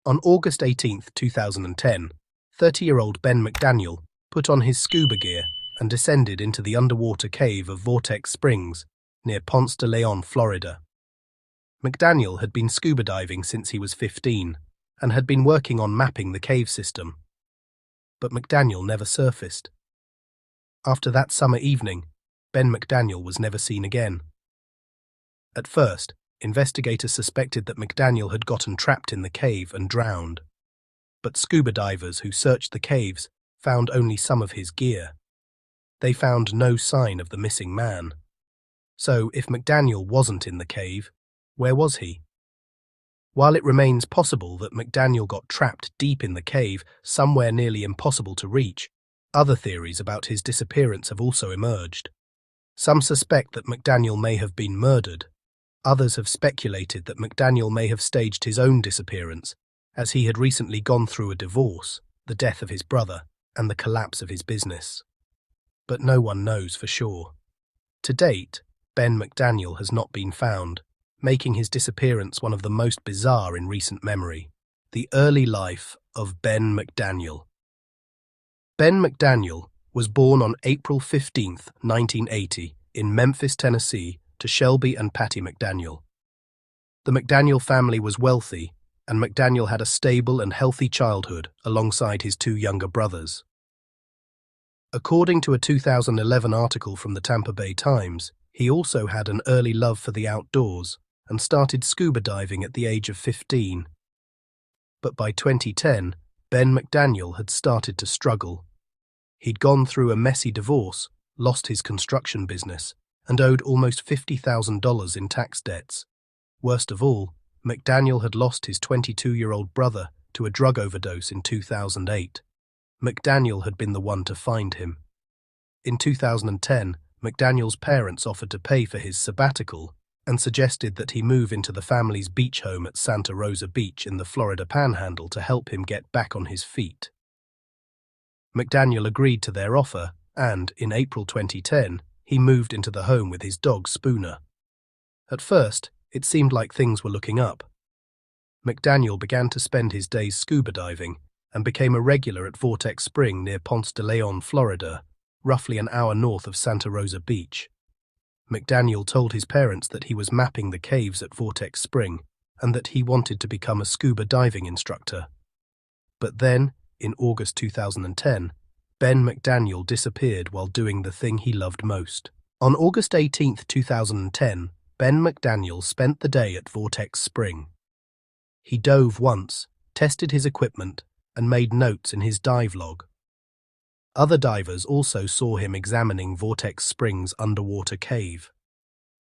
On August 18, 2010, 30-year-old Ben McDaniel put on his scuba gear and descended into the underwater cave of Vortex Springs near Ponce de Leon, Florida. McDaniel had been scuba diving since he was 15 and had been working on mapping the cave system. But McDaniel never surfaced. After that summer evening, Ben McDaniel was never seen again. At first, investigators suspected that McDaniel had gotten trapped in the cave and drowned. But scuba divers who searched the caves found only some of his gear. They found no sign of the missing man. So, if McDaniel wasn't in the cave, where was he? While it remains possible that McDaniel got trapped deep in the cave, somewhere nearly impossible to reach, other theories about his disappearance have also emerged. Some suspect that McDaniel may have been murdered. Others have speculated that McDaniel may have staged his own disappearance, as he had recently gone through a divorce, the death of his brother, and the collapse of his business. But no one knows for sure. To date, Ben McDaniel has not been found, making his disappearance one of the most bizarre in recent memory. The early life of Ben McDaniel. Ben McDaniel was born on April 15, 1980, in Memphis, Tennessee, to Shelby and Patty McDaniel. The McDaniel family was wealthy, and McDaniel had a stable and healthy childhood alongside his two younger brothers. According to a 2011 article from the Tampa Bay Times, he also had an early love for the outdoors and started scuba diving at the age of 15. But by 2010, Ben McDaniel had started to struggle. He'd gone through a messy divorce, lost his construction business, and owed almost $50,000 in tax debts. Worst of all, McDaniel had lost his 22-year-old brother to a drug overdose in 2008. McDaniel had been the one to find him. In 2010, McDaniel's parents offered to pay for his sabbatical and suggested that he move into the family's beach home at Santa Rosa Beach in the Florida Panhandle to help him get back on his feet. McDaniel agreed to their offer, and, in April 2010, he moved into the home with his dog Spooner. At first, it seemed like things were looking up. McDaniel began to spend his days scuba diving and became a regular at Vortex Spring near Ponce de Leon, Florida, roughly an hour north of Santa Rosa Beach. McDaniel told his parents that he was mapping the caves at Vortex Spring and that he wanted to become a scuba diving instructor. But then, in August 2010, Ben McDaniel disappeared while doing the thing he loved most. On August 18, 2010, Ben McDaniel spent the day at Vortex Spring. He dove once, tested his equipment, and made notes in his dive log. Other divers also saw him examining Vortex Spring's underwater cave.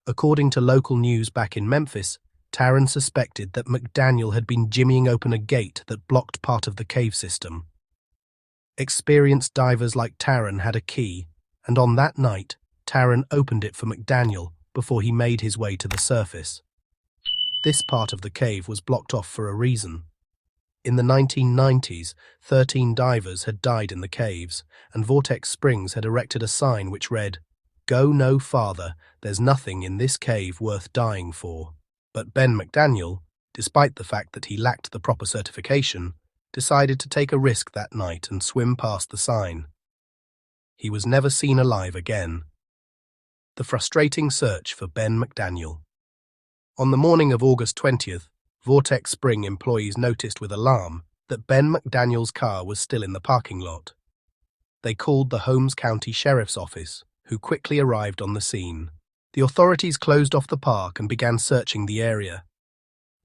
According to local news back in Memphis, Taryn suspected that McDaniel had been jimmying open a gate that blocked part of the cave system. Experienced divers like Taryn had a key, and on that night, Taryn opened it for McDaniel before he made his way to the surface. This part of the cave was blocked off for a reason. In the 1990s, 13 divers had died in the caves, and Vortex Springs had erected a sign which read, "Go no farther, there's nothing in this cave worth dying for." But Ben McDaniel, despite the fact that he lacked the proper certification, decided to take a risk that night and swim past the sign. He was never seen alive again. The frustrating search for Ben McDaniel. On the morning of August 20th, Vortex Spring employees noticed with alarm that Ben McDaniel's car was still in the parking lot. They called the Holmes County Sheriff's Office, who quickly arrived on the scene. The authorities closed off the park and began searching the area.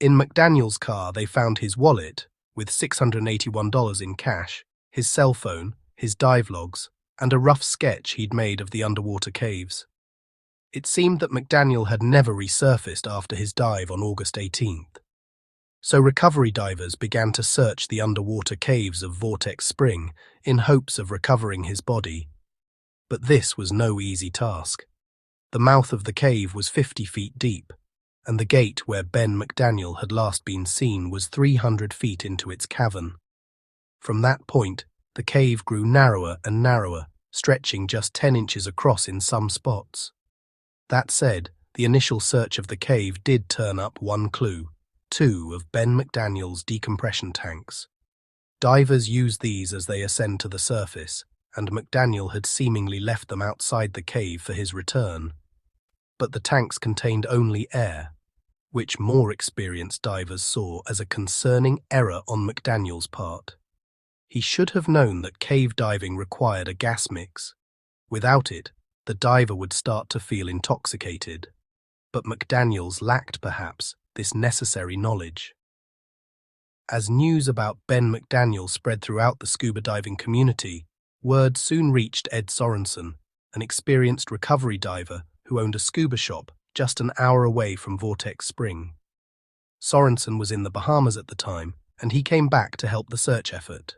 In McDaniel's car, they found his wallet, with $681 in cash, his cell phone, his dive logs, and a rough sketch he'd made of the underwater caves. It seemed that McDaniel had never resurfaced after his dive on August 18th. So recovery divers began to search the underwater caves of Vortex Spring in hopes of recovering his body. But this was no easy task. The mouth of the cave was 50 feet deep, and the gate where Ben McDaniel had last been seen was 300 feet into its cavern. From that point, the cave grew narrower and narrower, stretching just 10 inches across in some spots. That said, the initial search of the cave did turn up one clue: 2 of Ben McDaniel's decompression tanks. Divers use these as they ascend to the surface, and McDaniel had seemingly left them outside the cave for his return. But the tanks contained only air, which more experienced divers saw as a concerning error on McDaniel's part. He should have known that cave diving required a gas mix. Without it, the diver would start to feel intoxicated. But McDaniels lacked, perhaps, this necessary knowledge. As news about Ben McDaniel spread throughout the scuba diving community, word soon reached Ed Sorensen, an experienced recovery diver who owned a scuba shop just an hour away from Vortex Spring. Sorensen was in the Bahamas at the time, and he came back to help the search effort.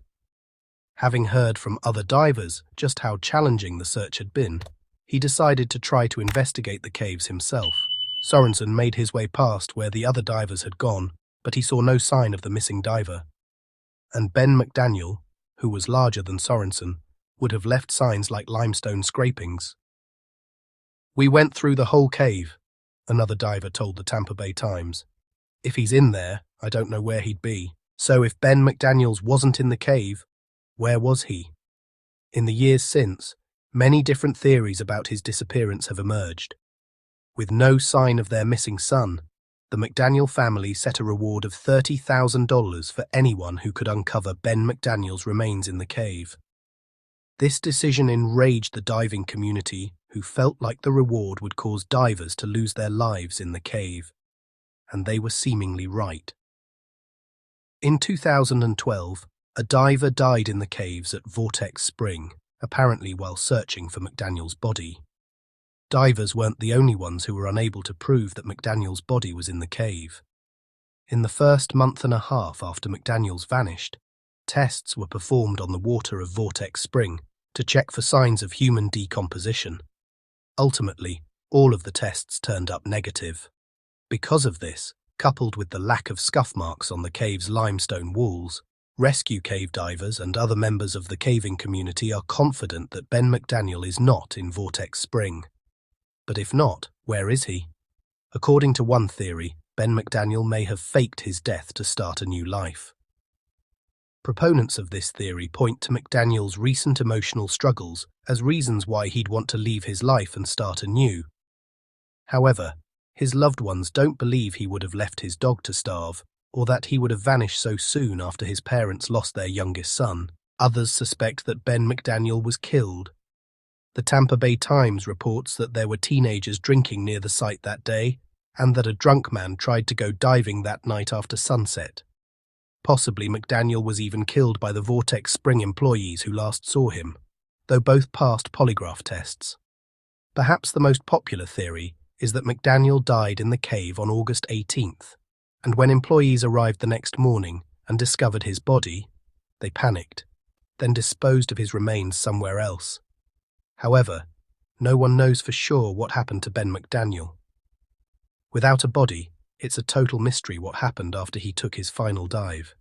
Having heard from other divers just how challenging the search had been, he decided to try to investigate the caves himself. Sorensen made his way past where the other divers had gone, but he saw no sign of the missing diver. And Ben McDaniel, who was larger than Sorensen, would have left signs like limestone scrapings. "We went through the whole cave," another diver told the Tampa Bay Times. "If he's in there, I don't know where he'd be. So if Ben McDaniels wasn't in the cave, where was he?" In the years since, many different theories about his disappearance have emerged. With no sign of their missing son, the McDaniel family set a reward of $30,000 for anyone who could uncover Ben McDaniel's remains in the cave. This decision enraged the diving community, who felt like the reward would cause divers to lose their lives in the cave. And they were seemingly right. In 2012, a diver died in the caves at Vortex Spring, apparently while searching for McDaniel's body. Divers weren't the only ones who were unable to prove that McDaniel's body was in the cave. In the first month and a half after McDaniel's vanished, tests were performed on the water of Vortex Spring to check for signs of human decomposition. Ultimately, all of the tests turned up negative. Because of this, coupled with the lack of scuff marks on the cave's limestone walls, rescue cave divers and other members of the caving community are confident that Ben McDaniel is not in Vortex Spring. But if not, where is he? According to one theory, Ben McDaniel may have faked his death to start a new life. Proponents of this theory point to McDaniel's recent emotional struggles as reasons why he'd want to leave his life and start anew. However, his loved ones don't believe he would have left his dog to starve, or that he would have vanished so soon after his parents lost their youngest son. Others suspect that Ben McDaniel was killed. The Tampa Bay Times reports that there were teenagers drinking near the site that day, and that a drunk man tried to go diving that night after sunset. Possibly McDaniel was even killed by the Vortex Spring employees who last saw him, though both passed polygraph tests. Perhaps the most popular theory is that McDaniel died in the cave on August 18th, and when employees arrived the next morning and discovered his body, they panicked, then disposed of his remains somewhere else. However, no one knows for sure what happened to Ben McDaniel. Without a body, it's a total mystery what happened after he took his final dive.